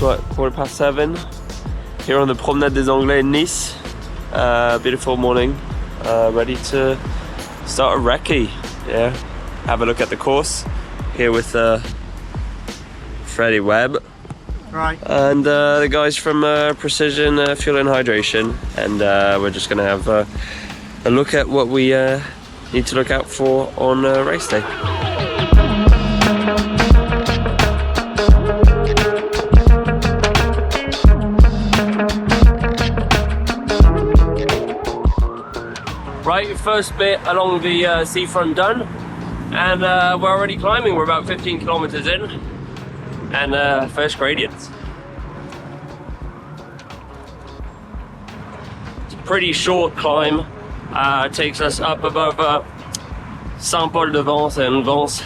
what, 7:15 here on the Promenade des Anglais in Nice. Beautiful morning, ready to start a recce. Yeah, have a look at the course here with Freddie Webb. Right. And the guys from Precision Fuel and Hydration, and we're just going to have a look at what we need to look out for on race day. Right, first bit along the seafront done, and we're already climbing. We're about 15 kilometers in, and first gradients. It's a pretty short climb. It takes us up above Saint-Paul-de-Vence and Vence,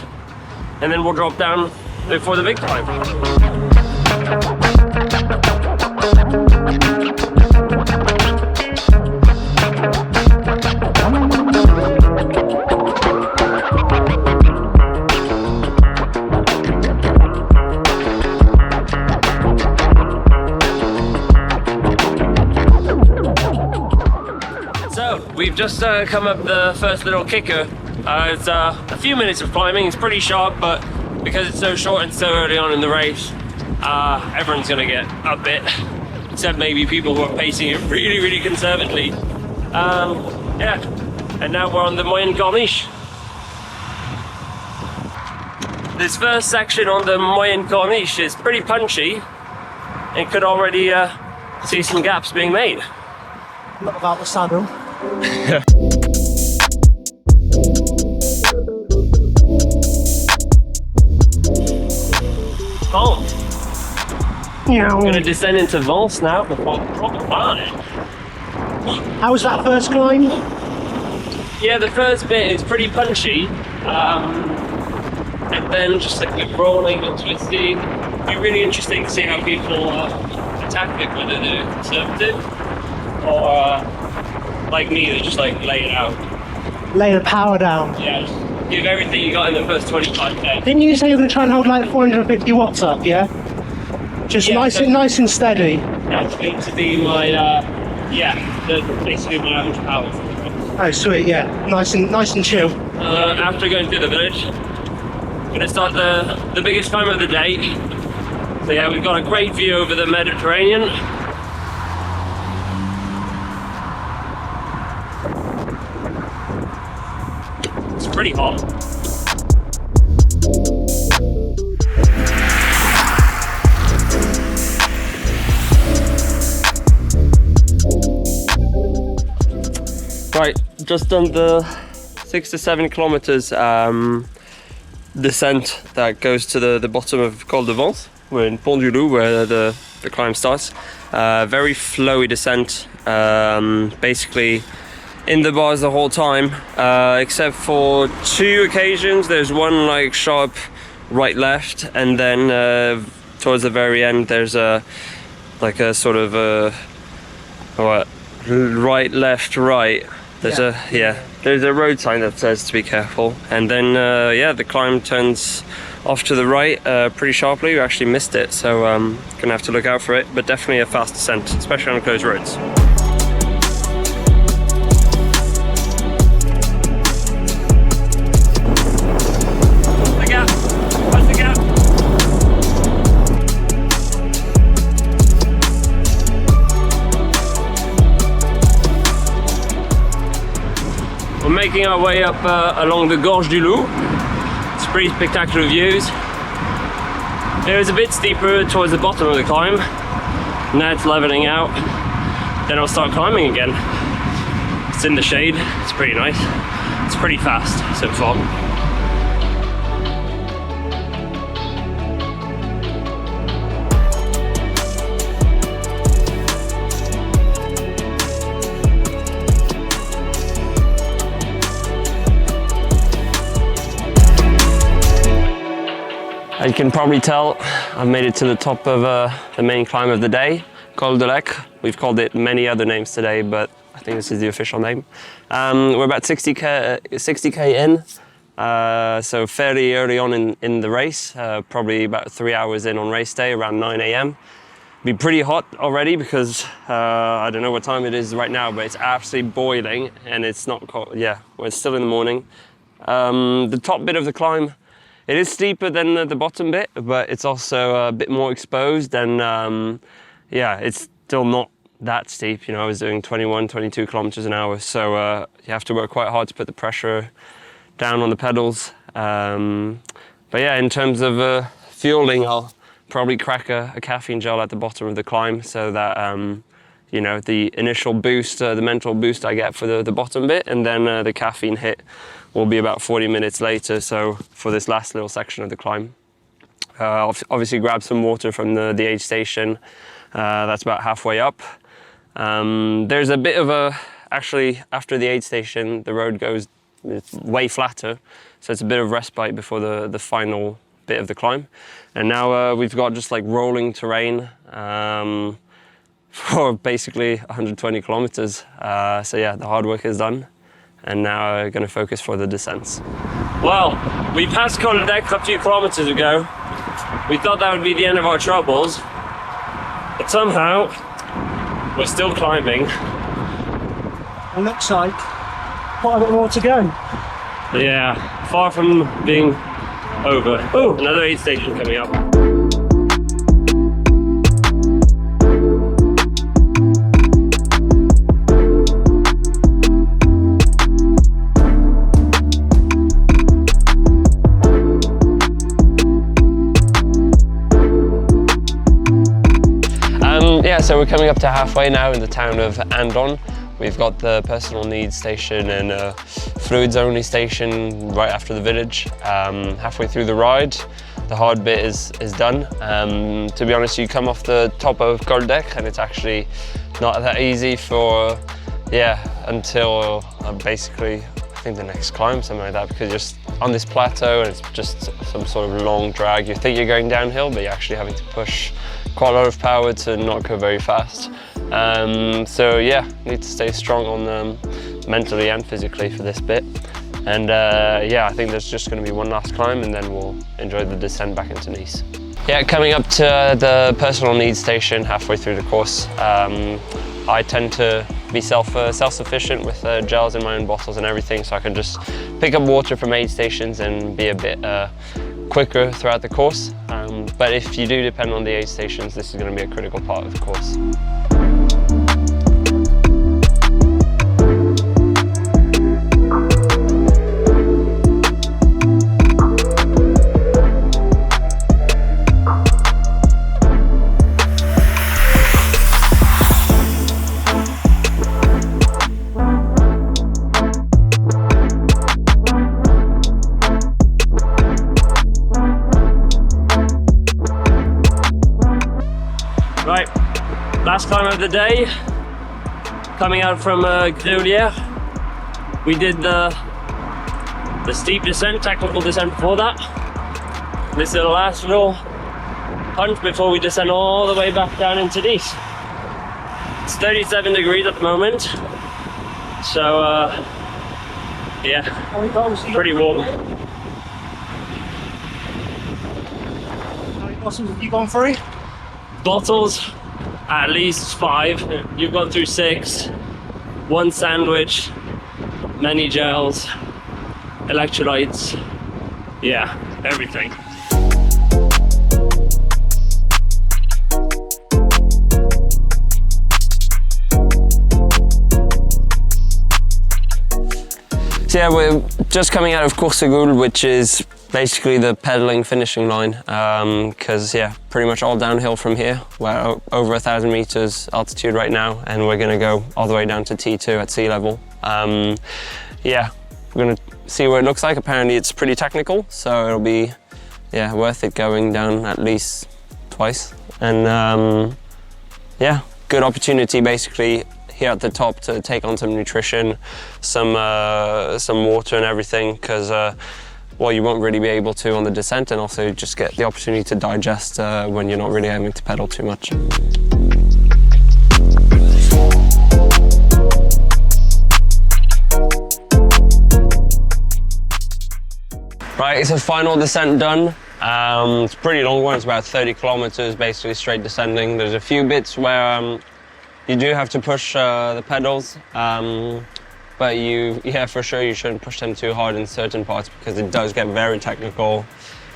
and then we'll drop down before the big climb. We've just come up the first little kicker. It's a few minutes of climbing. It's pretty sharp, but because it's so short and so early on in the race, everyone's gonna get a bit, except maybe people who are pacing it really, really conservatively. Yeah, and now we're on the Moyenne Corniche. This first section on the Moyenne Corniche is pretty punchy and could already see some gaps being made. Not about the saddle. Vence. I'm going to descend into Vence now before the proper climb. How was that first climb? Yeah, the first bit is pretty punchy, and then just like keep rolling and twisting. It'll be really interesting to see how people attack it, whether they're conservative or like me, they just like lay it out. Lay the power down. Yeah, just give everything you got in the first 25k. Didn't you say you were going to try and hold like 450 watts up, yeah? Just Yeah, nice and steady. That's going to be my, basically my average power. Oh sweet, yeah. Nice and chill. After going through the village, I'm going to start the biggest climb of the day. So yeah, we've got a great view over the Mediterranean. Pretty hot. Right, just done the 6 to 7 kilometers descent that goes to the bottom of Col de Vence. We're in Pont du Loup, where the climb starts. Very flowy descent, basically in the bars the whole time, except for 2 occasions. There's one like sharp right left, and then towards the very end there's a sort of right left right. There's there's a road sign that says to be careful, and then the climb turns off to the right pretty sharply. We actually missed it, so gonna have to look out for it, but definitely a fast descent, especially on closed roads. Making our way up along the Gorge du Loup. It's pretty spectacular views. It was a bit steeper towards the bottom of the climb. Now it's leveling out. Then I'll start climbing again. It's in the shade. It's pretty nice. It's pretty fast so far. As you can probably tell, I've made it to the top of the main climb of the day, Col de Lec. We've called it many other names today, but I think this is the official name. We're about 60k in, so fairly early on in the race, probably about 3 hours in on race day, around 9 a.m. be pretty hot already because I don't know what time it is right now, but it's absolutely boiling and it's not cold. Yeah, well, it's still in the morning. The top bit of the climb, it is steeper than the bottom bit, but it's also a bit more exposed, and yeah, it's still not that steep. You know, I was doing 21, 22 kilometers an hour, so you have to work quite hard to put the pressure down on the pedals. But yeah, in terms of fueling, I'll probably crack a caffeine gel at the bottom of the climb so that you know, the initial boost, the mental boost I get for the bottom bit, and then the caffeine hit will be about 40 minutes later, so for this last little section of the climb. I'll obviously grab some water from the aid station. That's about halfway up. There's a bit of a, actually after the aid station the road goes way flatter, so it's a bit of respite before the final bit of the climb. And now we've got just like rolling terrain for basically 120 kilometers. So yeah, the hard work is done, and now we're going to focus for the descents. Well, we passed Coldeck a few kilometers ago. We thought that would be the end of our troubles, but somehow we're still climbing. It looks like quite a bit more to go. Yeah, far from being over. Oh, another aid station coming up. Yeah, so we're coming up to halfway now in the town of Andon. We've got the personal needs station and fluids only station right after the village. Halfway through the ride, the hard bit is done. To be honest, you come off the top of Coldeck and it's actually not that easy for, yeah, until basically I think the next climb, something like that, because you're just on this plateau and it's just some sort of long drag. You think you're going downhill, but you're actually having to push quite a lot of power to not go very fast. So yeah, need to stay strong on mentally and physically for this bit. And yeah, I think there's just going to be one last climb and then we'll enjoy the descent back into Nice. Yeah, coming up to the personal needs station halfway through the course. I tend to be self-sufficient with gels in my own bottles and everything, so I can just pick up water from aid stations and be a bit quicker throughout the course. But if you do depend on the aid stations, this is going to be a critical part of the course. Right, last climb of the day, coming out from Shevalier. We did the steep descent, technical descent before that. This is the last little punch before we descend all the way back down into Nice. It's 37 degrees at the moment, so yeah, pretty warm. How many bottles have you gone through? Bottles, at least 5. You've gone through 6. 1 sandwich, many gels, electrolytes, yeah, everything. So yeah, we're just coming out of Guustavv, which is basically the pedaling finishing line, because yeah, pretty much all downhill from here. We're over 1,000 meters altitude right now, and we're gonna go all the way down to T2 at sea level. Yeah, we're gonna see what it looks like. Apparently it's pretty technical, so it'll be, yeah, worth it going down at least twice. And yeah, good opportunity basically here at the top to take on some nutrition, some water and everything, because well, you won't really be able to on the descent, and also just get the opportunity to digest when you're not really having to pedal too much. Right, it's a final descent done. It's a pretty long one. It's about 30 kilometers, basically straight descending. There's a few bits where you do have to push the pedals, but yeah, for sure you shouldn't push them too hard in certain parts because it does get very technical,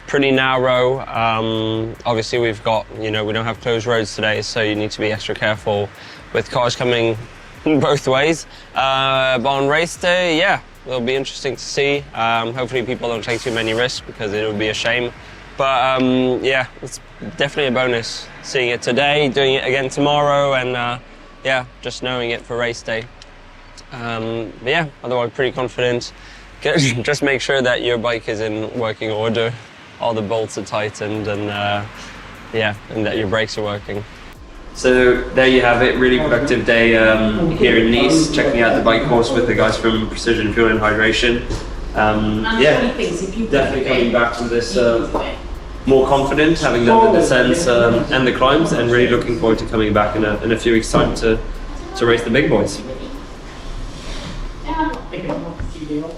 pretty narrow. Obviously we've got, we don't have closed roads today, so you need to be extra careful with cars coming both ways. But on race day, yeah, it'll be interesting to see. Hopefully people don't take too many risks because it would be a shame. But yeah, it's definitely a bonus seeing it today, doing it again tomorrow, and yeah, just knowing it for race day. But yeah, otherwise pretty confident. Just make sure that your bike is in working order, all the bolts are tightened, and yeah, and that your brakes are working. So there you have it, really productive day here in Nice, checking out the bike course with the guys from Precision Fuel and Hydration. Yeah, definitely coming back with this more confident, having done the descents and the climbs, and really looking forward to coming back in a few weeks' time to race the big boys.